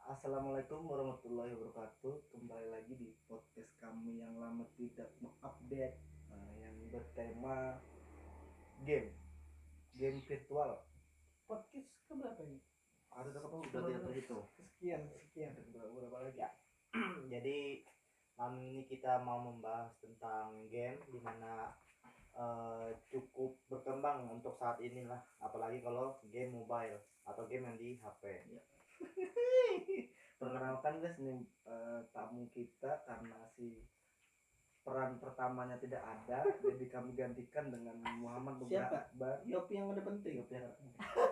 Assalamualaikum warahmatullahi wabarakatuh. Kembali lagi di podcast kami yang lama tidak mengupdate, yang bertema game, game virtual. Podcast keberapa ini? Ada berapa? Sudah tidak terhitung. Sekian. Berapa lagi? Ya. Jadi malam ini kita mau membahas tentang game dimana cukup berkembang untuk saat ini lah, apalagi kalau game mobile atau game yang di HP. Ya. Perkenalkan guys, ini tamu kita karena si peran pertamanya tidak ada, jadi kami gantikan dengan Muhammad Nugra Siapa? Akbar. Yopi yang ada penting. Yopi yang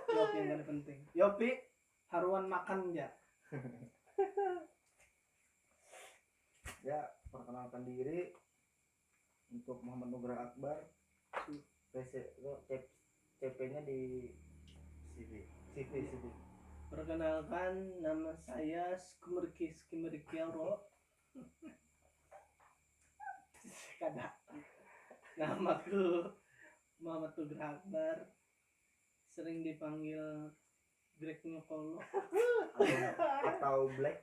Yopi yang ada penting. Yopi haruan makan ya. Ya, perkenalkan diri untuk Muhammad Nugra Akbar. CP-nya di CV. CV. Perkenalkan, nama saya Skimmerkiaro. Kada. Namaku Muhammad Nugra Akbar. Sering dipanggil Greg Nyokolo, atau Black.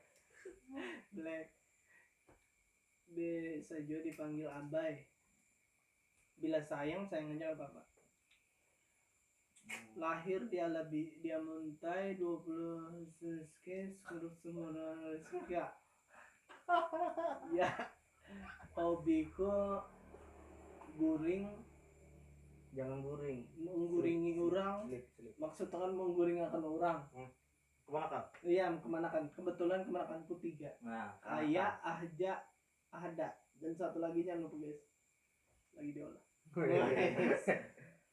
Bisa juga dipanggil Abai. Bila sayang aja apa-apa. Lahir di dia Muntai 20 seske semua suka. Ya, hobiku guring, Jangan guring. mengguringi orang. Selip. Maksudnya kan mengguring akan orang. Kemana kan? Iya, kemanakan. Kebetulan kemanakanku 3. Nah, Ayah, Ahja, Ahda, dan satu lagi jangan lupa guys. Lagi diolah.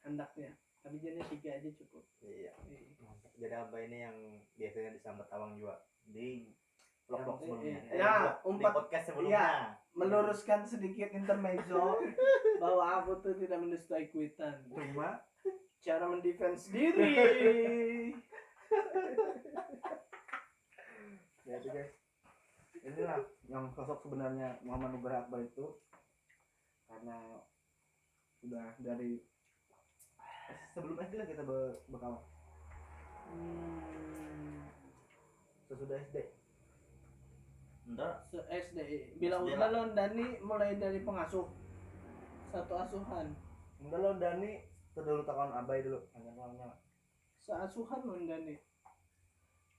Hendaknya. Tapi jadinya 3 aja cukup. iya. Jadi Abah ini yang biasanya disambat awang juga di vlog sebelumnya. Ya, Di podcast sebelumnya. Iya. Meluruskan sedikit intermezzo bahwa aku tuh tidak mendusta ikutan, Cuma cara mendefense diri. ya itu guys, inilah yang sosok sebenarnya Muhammad Nugra Akbar itu, karena sudah dari sebelum SD lah kita berkawan. Sesudah SD. Enggak. SD. Bila SD udah lo Dani mulai dari pengasuh satu asuhan. Enggak lo Dani terdahulu takon Abai dulu, hanya Seasuhan lo Dani.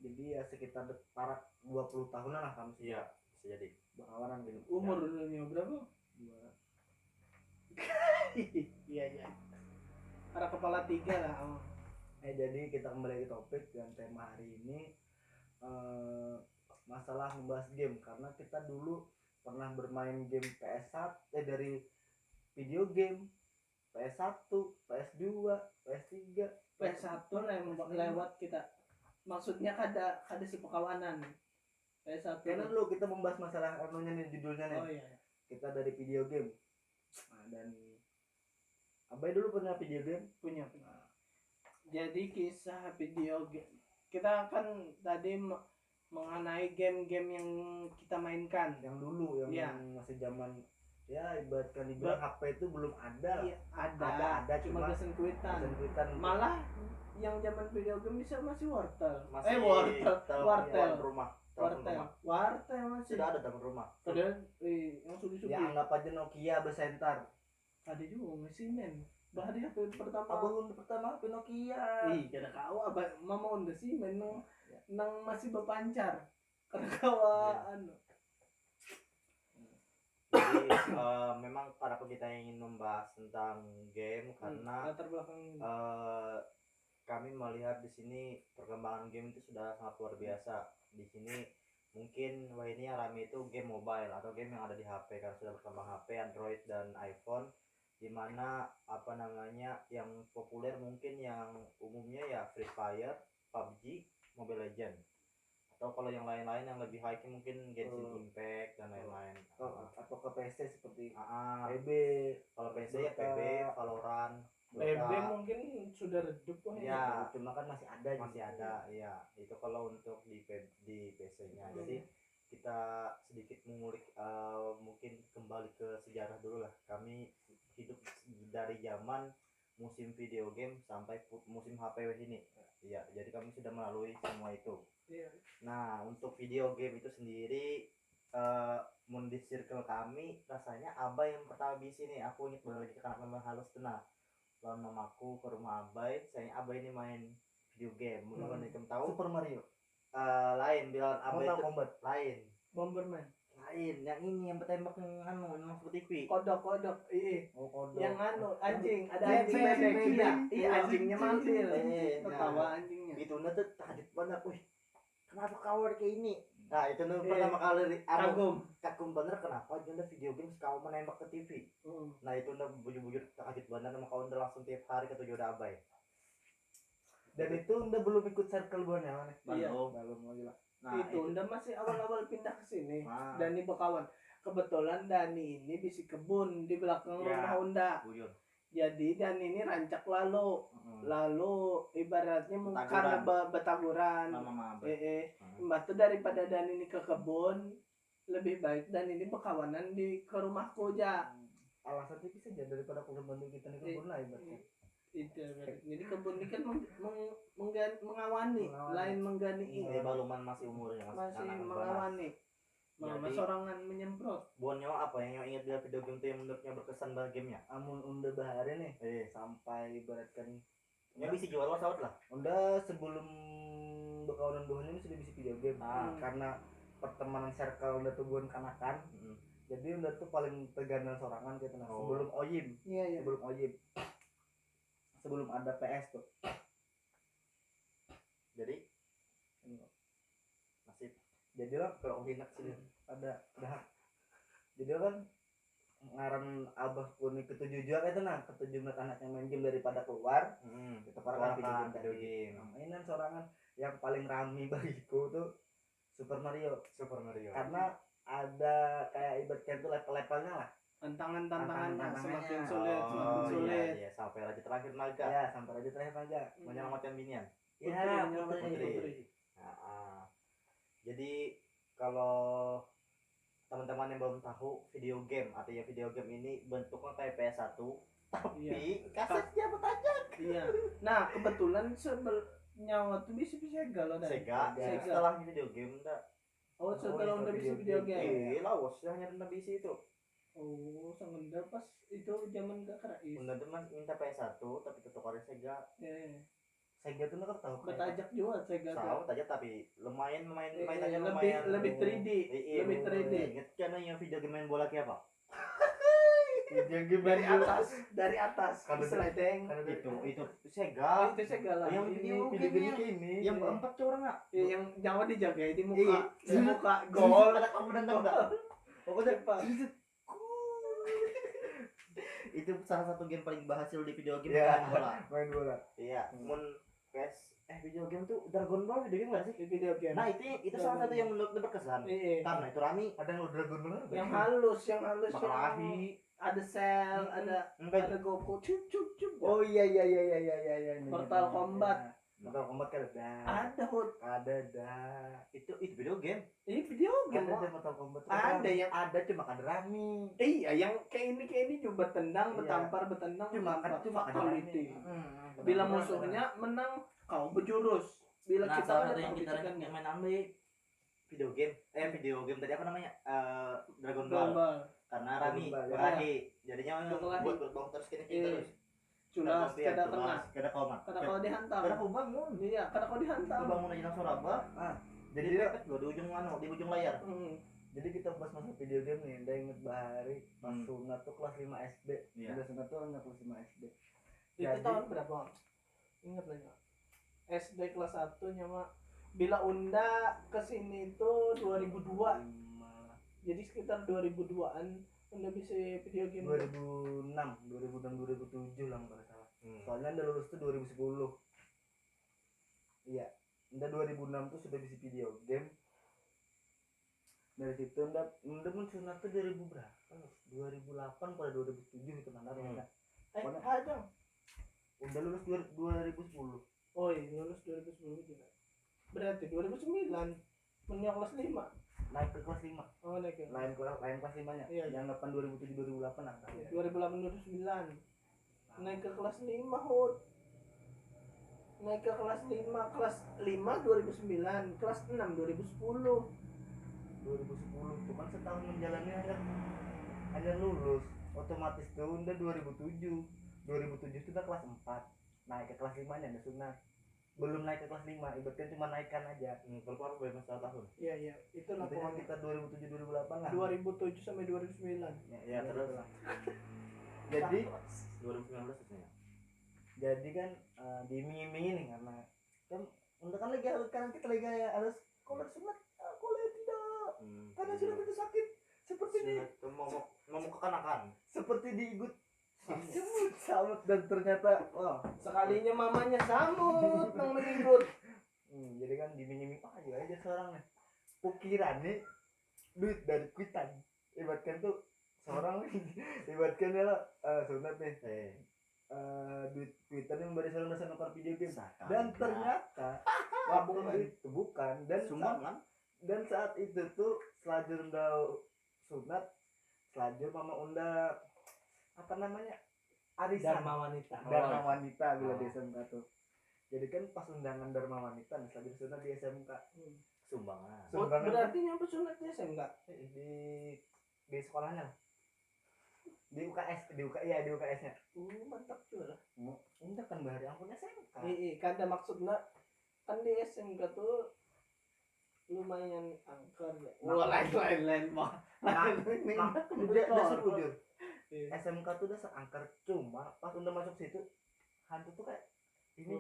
jadi ya sekitar parak 20 tahunan lah kami Iya, bisa jadi. berkawanan gitu. Umur Dani berapa? Dua. Iya. Para kepala 3 lah. Oh. Jadi kita kembali ke topik dan tema hari ini, masalah membahas game, karena kita dulu pernah bermain game PS1 dari video game PS1, PS2, PS3, PS1 lewat kita. Maksudnya kada si pekawanan. PS1. Karena dulu kita membahas masalah anunya nih, judulnya nih. Oh iya. Kita dari video game. Nah, dan Abai dulu punya video game? Punya. Jadi kisah video game. Kita kan tadi mengenai game-game yang kita mainkan. Yang dulu, yang Iya. masih zaman ya ibaratkan dibilang HP itu belum ada. Iya, ada cuma cuma pesen kuitan. Malah yang zaman video game bisa masih wortel. Masih Wartel. rumah. Wartel masih. Sudah ada telepon rumah. Padahal yang sugi-sugi. Ya anggap aja Nokia besentar. Ada juga masih men. Bahkan di HP pertama. Abang pertama HP Nokia. Ih, kada kau abang mama udah sih men nang masih berpancar. Kada kau anu. Jadi memang para kita ingin membahas tentang game karena latar belakang kami melihat di sini perkembangan game itu sudah sangat luar biasa. Di sini mungkin ini yang rame itu game mobile atau game yang ada di HP, karena sudah berkembang HP, Android dan iPhone, dimana yang populer mungkin yang umumnya ya Free Fire, PUBG, Mobile Legend, atau kalau yang lain-lain yang lebih high mungkin Genshin Impact dan lain-lain. Atau ke PC seperti PB. Kalau PC ya PB, Valorant, PB mungkin sudah redup kok ya, cuma kan masih ada. Ya itu kalau untuk di PC-nya. Jadi kita sedikit mengulik, mungkin kembali ke sejarah dulu lah. Kami hidup dari zaman musim video game sampai musim HP ini. Iya, jadi kami sudah melalui semua itu. Iya. Nah, untuk video game itu sendiri di circle kami rasanya Abai yang pertama di sini. Aku ingat banget lagi karena memang halus tenang. Lawan mamaku ke rumah Abai, saya Abai ini main video game. Mungkin kamu tahu Super Mario, lain bilang Abai Mortal itu Kombat, lain. Bomberman. Lain, yang ini yang bertembak yang anu yang masuk TV. Kodok. Iya. oh kodok, Yang anu anjing, ada Bebek, anjing bebek. bebek. Iya, iya anjingnya manggil. Nah, Ketawa anjingnya. itu tuh kaget banget, wih kenapa kau ada kayak ini. Nah itu tuh Iya. pertama kali Kagum. bener kenapa Junda video game kau menembak ke TV. Nah itu udah bujur-bujur kaget banget sama kau udah langsung tiap hari ke tujuh Abai. dan itu udah belum ikut circle buahnya mana? Iya. Belum lagi lah. Nah Itu udah masih awal-awal pindah ke sini. Nah. Dani Bekawan. Kebetulan Dani ini bisi kebun di belakang Ya. rumah Unda. bujur. Jadi Dani ini rancak lalu ibaratnya Betaguran. karena betaguran. Mama Abai. Mbak tuh daripada Dani ini ke kebun, lebih baik Dani ini berkawanan ke rumahku aja. Alasannya bisa aja daripada aku bantu kita nih kebun lah ibaratnya. Itu jadi kebun ini kan mengawani, lain menggani. Ini baluman masih umurnya Masih anak-anak mengawani. Mama Jadi- sorangan menyemprot. Bonyo apa yang ingat dia video game tuh yang menurutnya berkesan banget gamenya? Amun unda bahari nih Eh, sampai ibaratkan yang bisa jual saut lah. unda sebelum berkawanan buahnya ini sudah bisa video game. Ah. Karena pertemanan circle unda tuh bukan kanakan, jadi unda tuh paling teganan sorangan gitu nah. Oh. Sebelum Oyim, Iya. sebelum Oyim, sebelum ada PS tuh. Jadi masih Jadi lah kalau Oyim sini ada. Jadi kan ngaran abah kuning ketujuh juga itu nah ketujuh anaknya main game daripada keluar kita para keluarkan video game. Mainan sorangan yang paling rame bagiku tuh Super Mario Super Mario. karena ada kayak ibaratnya tuh level-levelnya lah Tantangannya Tantangannya. semakin sulit, Oh, semakin sulit. iya, sampai raja terakhir naga ya sampai aja terakhir aja menyelamatkan binian. ya Putri. Nah, jadi kalau teman-teman yang belum tahu video game atau ya video game ini bentuknya kayak PS1 tapi Iya. kasetnya bertajak Iya. Nah, kebetulan nyawa tuh bisa galau dari Sega. Sega. Setelah video game enggak Oh, setelah udah bisa video game. lawas hanya rendah bisi itu. Oh, sangenda pas itu zaman gak kerais. Bunda tuh minta PS1 tapi tetap ada Sega. Sega tuh nggak tahu Betajak juga Sega Tahu tuh. aja tapi lumayan Iya, mainannya lebih lumayan. lebih 3D, Iya, lebih 3D. Ingat kan yang video game main bola kayak apa? video game Dari atas Kalau sliding. Itu Sega. Itu Sega lah. Yang Ini video game ini yang berempat tuh orang nggak? ya, yang jangan dijaga di Iya. muka. Di muka gol. Ada kamu dan enggak? Pokoknya Cepat. itu salah satu game paling berhasil di video game Iya. main bola. main bola Iya, mun video game tuh Dragon Ball video game nggak sih? Di video game. Nah itu salah satu yang menurut berkesan. Iya. Karena itu Rami ada yang Dragon Ball apa? Yang halus yang Makalahi. ada Cell, ada Goku, cup. Oh iya Mortal Kombat. Mortal Kombat kan Ada Hud. ada dah Itu video game. Ini video game. ada Wak. Mortal Kombat Ada yang ada cuma ada Rami iya yang kayak ini juga bertendang, Iya. bertendang, cuma ada fatality. Rami. Bila musuhnya menang, kau berjurus. Bila Nah, kita salah ada satu yang kita pembicikannya. main ambil video game. Video game tadi apa namanya? Dragon Ball. Global. Karena Rami Dragon Ball, ya. berkelahi. Jadinya Berkelahi. buat berbohong terus kini Iya. terus. Culas, kada kena. Kada komat. Kada kau dihantam. Kada kau bangun. Iya, kada kau dihantam. Kau bangun aja langsung raba. jadi Jadi pepet gua di ujung di ujung layar. jadi kita bahas masa video game nih udah inget Bahari pas sunat tuh kelas 5 SD Iya. udah sunat tuh anak kelas 5 SD Itu Jadi- tahun berapa? Ingat lagi nggak? SD kelas 1 nyama. Bila Unda kesini itu 2002. Jadi sekitar 2002-an Unda bisa video game. 2006 2007 lah nggak salah soalnya udah lulus tuh 2010 iya udah 2006 tuh sudah bisa video game dari situ udah sunat tuh 2000 berapa 2008 pada 2007 itu mana mana Ada. udah lulus 2010 Oh iya, lulus 2010 juga. Berarti 2009 punya kelas 5. naik ke kelas 5 Oh, naik ya. lain kelas 5 nya Iya, yang 8 2007 2008 lah Iya, 2008 2009. naik ke kelas 5 Hud. Naik ke kelas 5, kelas 5 2009, kelas 6 2010. 2010 cuman setahun menjalani hanya lulus otomatis tuh udah 2007 itu udah kelas 4 naik ke kelas 5 nya udah sunat belum naik ke kelas 5 ibaratnya cuma naikkan aja Kalau baru masalah tahun. Iya iya, itulah intinya pokoknya. kita 2007 2008 lah 2007 sampai 2009. Ya terus jadi 2019 sebenarnya. jadi kan diiming-imingi nih karena kan untuk kan lagi kan kita lagi harus kalau sunat kalau tidak karena sunat itu sakit seperti di Itu mau kekanakan. seperti diigut samut dan ternyata wah Sekalinya mamanya samut nang mengikut. jadi kan diminimi aja seorang nih ukiran nih duit dari kuitan ibaratkan tuh seorang ibaratkan ya sunat nih duit kuitan yang beri seorang dasar nukar video game dan ternyata bukan dan saat itu tuh selajur undang sunat selajur mama unda apa namanya arisan Dharma wanita. Dharma wanita bila di SMK tuh jadi kan pas undangan Dharma wanita nih selajur sunat di SMK Sumbangan. Oh, Sumbangan berarti nyampe sunatnya SMK. di sekolahnya lah. Di UKS nya Mantap juga. enggak kan bahari ampunnya SMK Kan ada maksudnya kan di SMK tuh lumayan angker ya. Lain mah. dasar jujur Iya. SMK tuh dasar angker cuma pas udah masuk situ hantu tuh kayak ini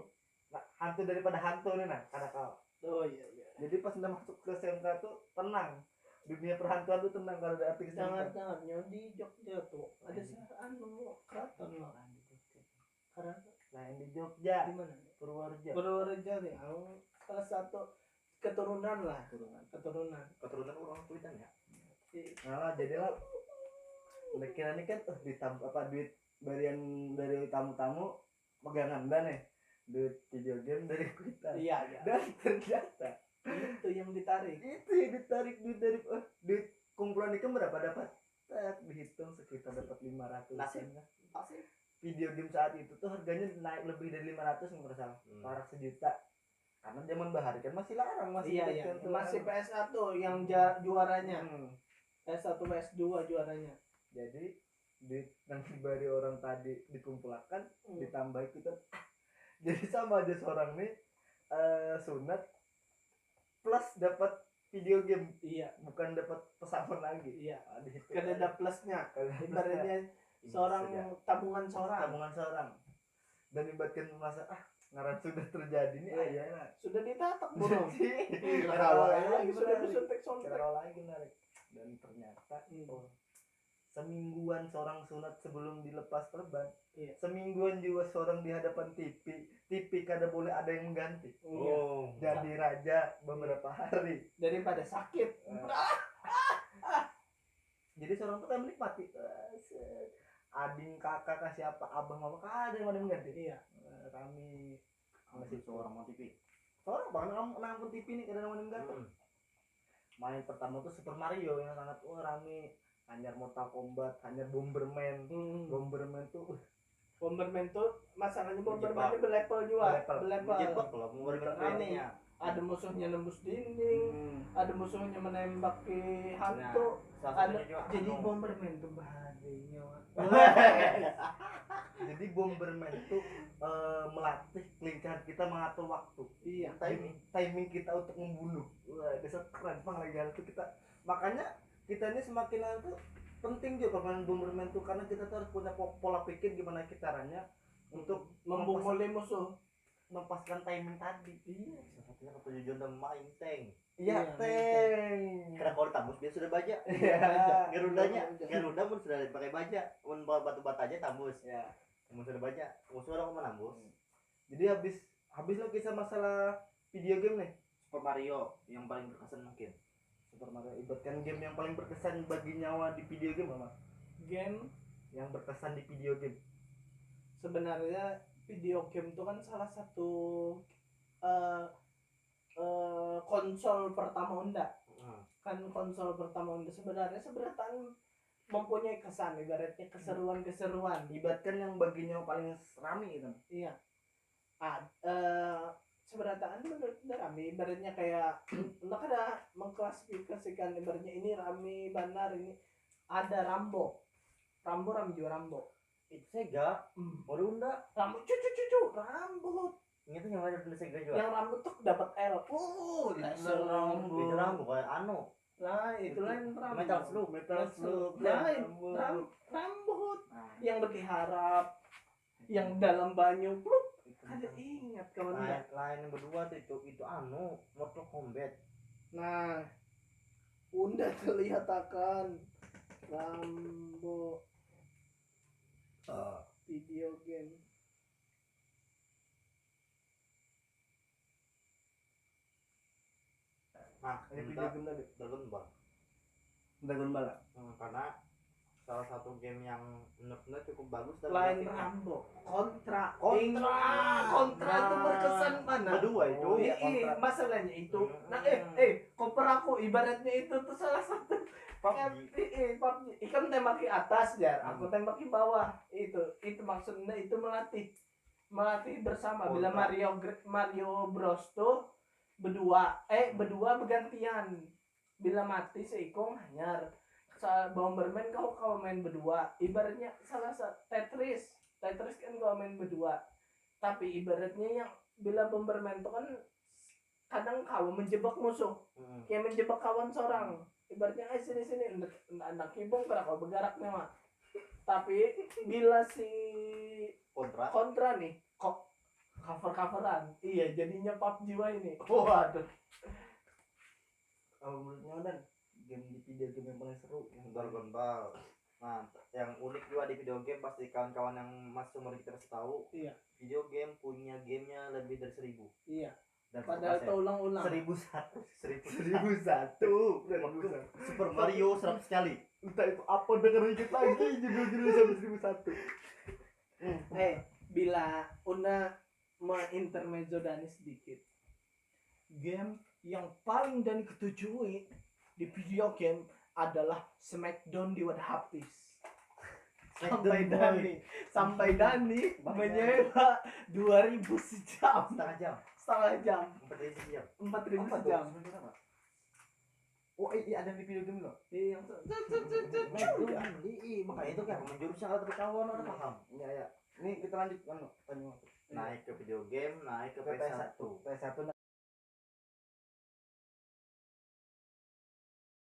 hantu daripada hantu nih nah karena kau Oh iya iya. jadi pas udah masuk ke SMK tuh tenang dunia perhantuan tuh tenang kalau ada arti SMK Jangan di Jogja tuh ada keraton loh. Karena lain di Jogja di mana? Purworejo Purworejo nih. Salah satu keturunan lah. Keturunan. Keturunan orang Kuitan ya. nah jadilah kira ini kan duit barian dari tamu-tamu pegangan dan nih duit video game dari kuitan Iya iya. dan ternyata Itu yang ditarik. itu yang ditarik duit dari duit kumpulan itu berapa dapat dihitung sekitar dapat 500 Nasib. kan video game saat itu tuh harganya naik lebih dari 500 nggak salah parah sejuta karena zaman bahari kan masih larang masih Iya tuh, masih PS1 yang juaranya. PS1 PS2 juaranya. jadi duit yang diberi orang tadi dikumpulkan ditambah kita jadi sama aja seorang nih sunat plus dapat video game bukan dapat pesangon lagi Kan ada plusnya ibaratnya seorang tabungan seorang dan ibaratkan masa ngaran sudah terjadi nih ayana sudah ditatak belum sudah disuntik lagi narik dan ternyata semingguan seorang sunat sebelum dilepas perban semingguan juga seorang di hadapan TV kada boleh ada yang mengganti jadi raja beberapa hari daripada sakit jadi seorang tuh kan menikmati ading kakak kasih apa abah mama kada yang ada mengganti kami masih seorang mau TV seorang bang nangkut TV nih kada yang mengganti main pertama tuh Super Mario yang sangat rame hanyar Mortal Kombat, hanyar Bomberman. Bomberman tuh masalahnya Bomberman berlevel juga. Jebak kalau Bomberman ini ya. Ada musuhnya nembus dinding, ada musuhnya menembak ke hantu. Jadi Bomberman tuh baharinya. Jadi Bomberman tuh melatih kelincahan kita mengatur waktu. Iya. Timing kita untuk membunuh. Wah, dasar keren bang lagi hal itu kita. Makanya kita ini semakin itu penting juga permainan Bomberman tuh karena kita tuh harus punya pola pikir gimana caranya untuk membungkuli musuh mempaskan timing tadi. Satunya ketujuan dan main tank. Iya tank. Karena kalau tambus dia sudah baja. Garuda pun sudah pakai baja. Pun bawa batu bata aja tambus. Ya. Kamu sudah baja. Musuh orang mau nambus. Jadi habis lo kisah masalah video game nih. Super Mario yang paling berkesan mungkin. Super Mario ibaratkan game yang paling berkesan bagi nyawa di video game apa? Game yang berkesan di video game. Sebenarnya video game itu kan salah satu konsol pertama Honda. Kan konsol pertama Honda sebenarnya seberatan mempunyai kesan, ibaratnya keseruan. Ibaratkan yang baginya paling rame gitu. Iya. Seberataan menurut rame, ibaratnya kayak mereka ada mengklasifikasikan ibaratnya ini rame benar, ini ada Rambo rame juga Rambo. Itu Sega mau diunda Rambo cucu Rambo ingat yang ada di Sega juga yang Rambo tuh dapat L. Laser Rambo. itu Rambo kayak anu Nah, itu lain Rambo. Metal Slug Lain Rambo Nah, yang berharap yang dalam banyu. Ada ingat kawan enggak? lain yang berdua tuh itu anu Mortal Kombat. Nah, Unda terlihat akan Rambo video game. Nah ini ini video game tadi. Dragon Ball. Dragon Ball. Karena salah satu game yang menurut cukup bagus dan Lain grafiknya. Rambo, Kontra Kontra. itu berkesan mana? Berdua itu. Oh, iya, Iya, Kontra. masalahnya itu. Nah, Hmm. koper aku ibaratnya itu tuh salah satu PUBG. PUBG. Ikan tembak ke atas ya, aku tembak ke bawah. Itu maksudnya itu melatih bersama. Bila Mario Bros tuh berdua bergantian. Bila mati seikong hanyar. Bomberman kau main berdua, ibaratnya salah satu Tetris kan kau main berdua, tapi ibaratnya yang bila Bomberman itu kan kadang kau menjebak musuh, kayak menjebak kawan seorang, ibaratnya sini anak kibong karena kau bergeraknya mah. Tapi bila si kontra nih kok coveran, iya jadinya PUBG ini. Waduh. Kalau menurutnya dan game di video game yang paling seru yang Dragon Ball. Nah, yang unik juga di video game pasti kawan-kawan yang masih umur kita harus tahu. Iya. Video game punya gamenya lebih dari 1000. Iya. Dan Padahal terulang-ulang. 1001. 1001. Super Mario 100 kali. Entah itu apa denger dikit lagi judul-judul sampai 1001. Bila Una mengintermezzo Dani sedikit, game yang paling Dani ketujui di video game adalah Smackdown di wadah habis. Sampai Dani menyewa 2000 sejam. Setengah jam. 4000 sejam. Oh iya ada di video game loh. Iya, Makanya itu kan menjurusnya kalau berkawan orang paham. Iya ya. Ini kita lanjut kan tanya Naik ke video game, naik ke PS1. PS1